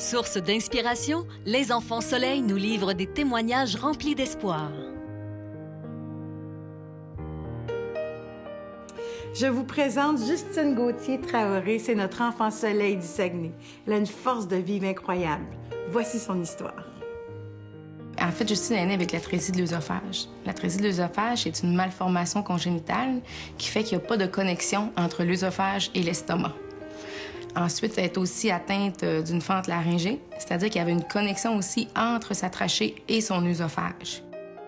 Source d'inspiration, les Enfants Soleil nous livrent des témoignages remplis d'espoir. Je vous présente Justine Gauthier-Traoré, c'est notre enfant soleil du Saguenay. Elle a une force de vivre incroyable. Voici son histoire. En fait, Justine est née avec l'atrésie de l'œsophage. L'atrésie de l'œsophage est une malformation congénitale qui fait qu'il n'y a pas de connexion entre l'œsophage et l'estomac. Ensuite, elle est aussi atteinte d'une fente laryngée, c'est-à-dire qu'il y avait une connexion aussi entre sa trachée et son œsophage.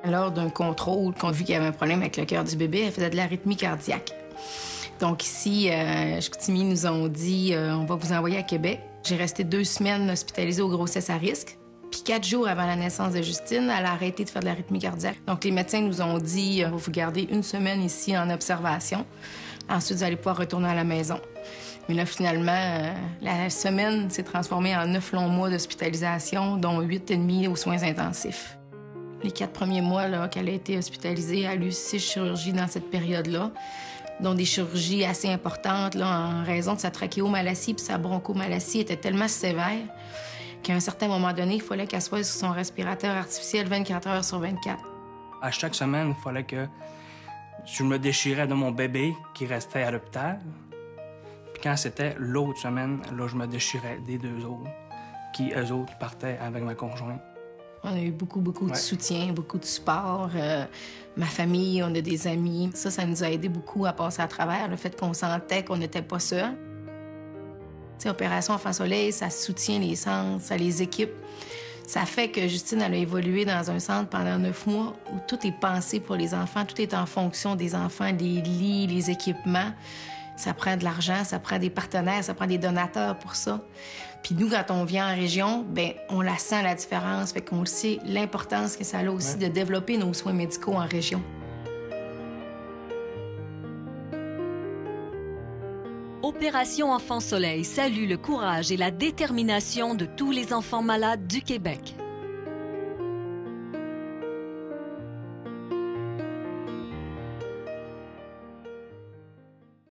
Lors d'un contrôle, qu'on a vu qu'il y avait un problème avec le cœur du bébé, elle faisait de l'arythmie cardiaque. Donc ici, Chicoutimi nous ont dit on va vous envoyer à Québec. J'ai resté 2 semaines hospitalisée aux grossesses à risque. Puis 4 jours avant la naissance de Justine, elle a arrêté de faire de l'arythmie cardiaque. Donc les médecins nous ont dit on va vous garder 1 semaine ici en observation. Ensuite, vous allez pouvoir retourner à la maison. Mais là, finalement, la semaine s'est transformée en 9 longs mois d'hospitalisation, dont 8 et demi aux soins intensifs. Les 4 premiers mois qu'elle a été hospitalisée, elle a eu 6 chirurgies dans cette période-là, dont des chirurgies assez importantes en raison de sa trachéomalacie puis sa bronchomalacie était tellement sévère qu'à un certain moment donné, il fallait qu'elle soit sur son respirateur artificiel 24 heures sur 24. À chaque semaine, il fallait que je me déchirais de mon bébé qui restait à l'hôpital. Puis quand c'était l'autre semaine, là, je me déchirais des 2 autres, qui, eux autres, partaient avec ma conjointe. On a eu beaucoup de soutien, beaucoup de support. Ma famille, on a des amis. Ça nous a aidé beaucoup à passer à travers, le fait qu'on sentait qu'on n'était pas seuls. Opération Enfants Soleil, ça soutient les centres, ça les équipe. Ça fait que Justine, elle a évolué dans un centre pendant 9 mois où tout est pensé pour les enfants, tout est en fonction des enfants, les lits, les équipements. Ça prend de l'argent, ça prend des partenaires, ça prend des donateurs pour ça. Puis nous, quand on vient en région, bien, on la sent, la différence. Fait qu'on le sait, l'importance que ça a aussi de développer nos soins médicaux en région. Opération Enfants Soleil salue le courage et la détermination de tous les enfants malades du Québec.